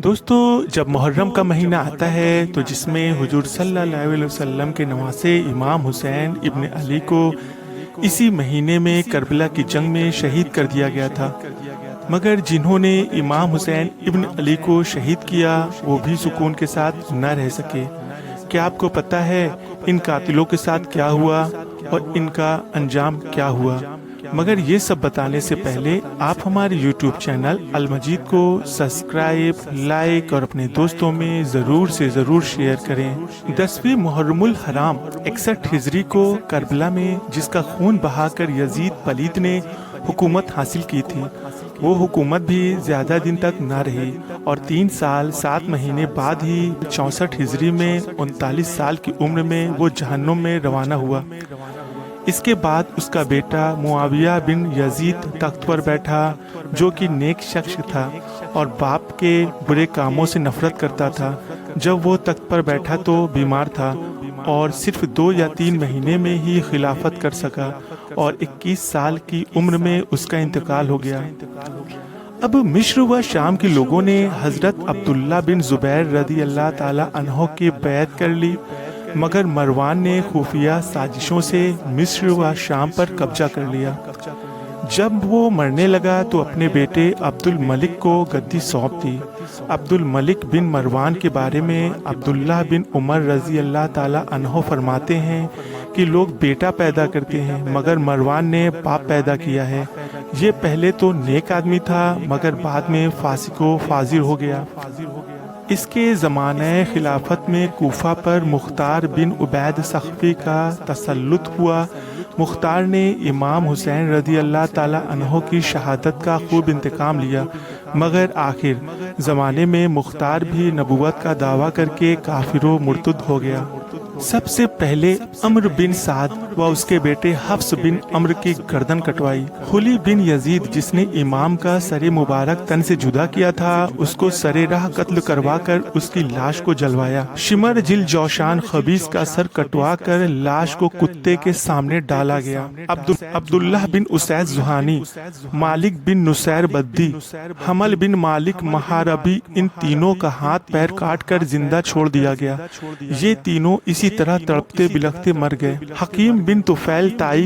دوستو، جب محرم کا مہینہ آتا ہے تو جس میں حضور صلی اللہ علیہ وسلم کے نواسے امام حسین ابن علی کو اسی مہینے میں کربلا کی جنگ میں شہید کر دیا گیا تھا، مگر جنہوں نے امام حسین ابن علی کو شہید کیا وہ بھی سکون کے ساتھ نہ رہ سکے۔ کیا آپ کو پتہ ہے ان قاتلوں کے ساتھ کیا ہوا اور ان کا انجام کیا ہوا؟ مگر یہ سب بتانے سے پہلے آپ ہمارے یوٹیوب چینل المجید کو سبسکرائب، لائک اور اپنے دوستوں میں ضرور سے ضرور شیئر کریں۔ 10ویں محرم الحرام 61 ہجری کو کربلا میں جس کا خون بہا کر یزید پلید نے حکومت حاصل کی تھی، وہ حکومت بھی زیادہ دن تک نہ رہی اور 3 سال 7 مہینے بعد ہی 64 ہجری میں 39 سال کی عمر میں وہ جہنم میں روانہ ہوا۔ اس کے بعد اس کا بیٹا معاویہ بن یزید تخت پر بیٹھا، جو کہ نیک شخص تھا اور باپ کے برے کاموں سے نفرت کرتا تھا۔ جب وہ تخت پر بیٹھا تو بیمار تھا اور صرف 2 یا 3 مہینے میں ہی خلافت کر سکا اور 21 سال کی عمر میں اس کا انتقال ہو گیا۔ اب مصر و شام کے لوگوں نے حضرت عبداللہ بن زبیر رضی اللہ تعالی عنہ کی بیعت کر لی، مگر مروان نے خفیہ سازشوں سے مصر و شام پر قبضہ کر لیا۔ جب وہ مرنے لگا تو اپنے بیٹے عبد الملک کو گدی سونپ دی۔ عبد الملک بن مروان کے بارے میں عبداللہ بن عمر رضی اللہ تعالی عنہ فرماتے ہیں کہ لوگ بیٹا پیدا کرتے ہیں مگر مروان نے باپ پیدا کیا ہے۔ یہ پہلے تو نیک آدمی تھا مگر بعد میں فاسق و فاجر ہو گیا۔ اس کے زمانہ خلافت میں کوفہ پر مختار بن عبید ثقفی کا تسلط ہوا۔ مختار نے امام حسین رضی اللہ تعالی عنہ کی شہادت کا خوب انتقام لیا، مگر آخر زمانے میں مختار بھی نبوت کا دعویٰ کر کے کافر و مرتد ہو گیا۔ سب سے پہلے عمرو بن سعد و اس کے بیٹے حفص بن عمرو کی گردن کٹوائی۔ خلی بن یزید جس نے امام کا سر مبارک تن سے جدا کیا تھا، اس کو سر راہ قتل کروا کر اس کی لاش کو جلوایا۔ شمر جل جوشان خبیث کا سر کٹوا کر لاش کو کتے کے سامنے ڈالا گیا۔ عبداللہ بن اسید زہانی، مالک بن نصیر بدی، حمل بن مالک محاربی، ان تینوں کا ہاتھ پیر کاٹ کر زندہ چھوڑ دیا گیا۔ یہ تینوں اسی طرح تڑپتے بلکتے مر گئے۔ حکیم بن طفیل تائی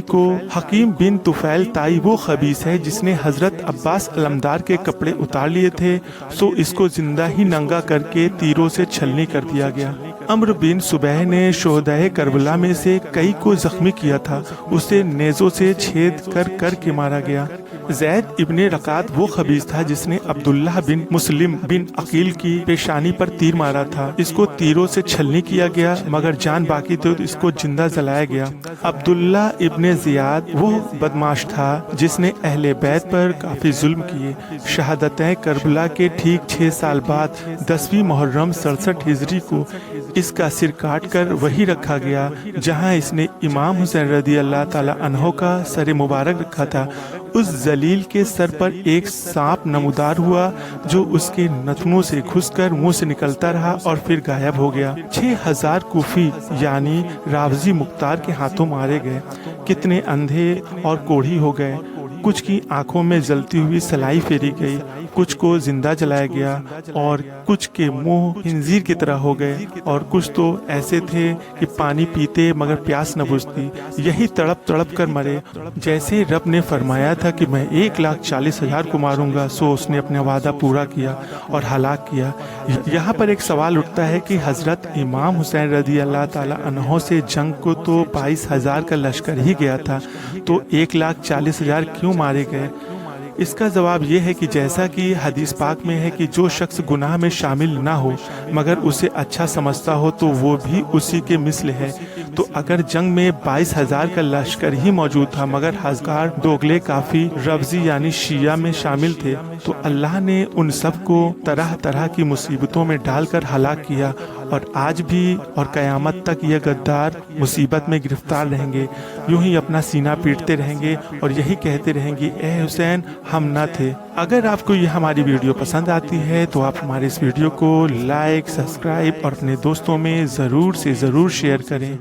وہ خبیث ہے جس نے حضرت عباس علمدار کے کپڑے اتار لیے تھے، سو اس کو زندہ ہی ننگا کر کے تیروں سے چھلنی کر دیا گیا۔ عمرو بن صبیح نے شہدائے کربلا میں سے کئی کو زخمی کیا تھا، اسے نیزوں سے چھید کر کے مارا گیا۔ زید ابن رقات وہ خبیث تھا جس نے عبداللہ بن مسلم بن عقیل کی پیشانی پر تیر مارا تھا، اس کو تیروں سے چھلنی کیا گیا مگر جان باقی تو اس کو زندہ جلایا گیا۔ عبداللہ ابن زیاد وہ بدماش تھا جس نے اہل بیت پر کافی ظلم کیے۔ شہادتیں کربلا کے ٹھیک 6 سال بعد 10ویں محرم 67 ہجری کو اس کا سر کاٹ کر وہی رکھا گیا جہاں اس نے امام حسین رضی اللہ تعالی عنہ کا سر مبارک رکھا تھا۔ اس ذلیل کے سر پر ایک سانپ نمودار ہوا جو اس کے نتنوں سے گھس کر منہ سے نکلتا رہا اور پھر غائب ہو گیا۔ 6000 کوفی یعنی راوزی مختار کے ہاتھوں مارے گئے۔ کتنے اندھے اور کوڑھی ہو گئے، کچھ کی آنکھوں میں جلتی ہوئی سلائی پھیری گئی، کچھ کو زندہ جلایا گیا اور کچھ کے منہ خنزیر کی طرح ہو گئے، اور کچھ تو ایسے تھے کہ پانی پیتے مگر پیاس نہ بجھتی، یہی تڑپ تڑپ کر مرے۔ جیسے رب نے فرمایا تھا کہ میں 1,40,000 کو ماروں گا، سو اس نے اپنا وعدہ پورا کیا اور ہلاک کیا۔ یہاں پر ایک سوال اٹھتا ہے کہ حضرت امام حسین رضی اللہ تعالی عنہ سے جنگ کو تو 22,000 کا لشکر ہی گیا تھا، تو 1,40,000 کیوں مارے گئے؟ اس کا جواب یہ ہے کہ جیسا کہ حدیث پاک میں ہے کہ جو شخص گناہ میں شامل نہ ہو مگر اسے اچھا سمجھتا ہو تو وہ بھی اسی کے مثل ہے۔ تو اگر جنگ میں 22,000 کا لشکر ہی موجود تھا مگر ہزار دوگلے کافی رفضی یعنی شیعہ میں شامل تھے، تو اللہ نے ان سب کو طرح طرح کی مصیبتوں میں ڈال کر ہلاک کیا، اور آج بھی اور قیامت تک یہ غدار مصیبت میں گرفتار رہیں گے، یوں ہی اپنا سینہ پیٹتے رہیں گے اور یہی کہتے رہیں گے اے حسین ہم نہ تھے۔ اگر آپ کو یہ ہماری ویڈیو پسند آتی ہے تو آپ ہمارے اس ویڈیو کو لائک، سبسکرائب اور اپنے دوستوں میں ضرور سے ضرور شیئر کریں۔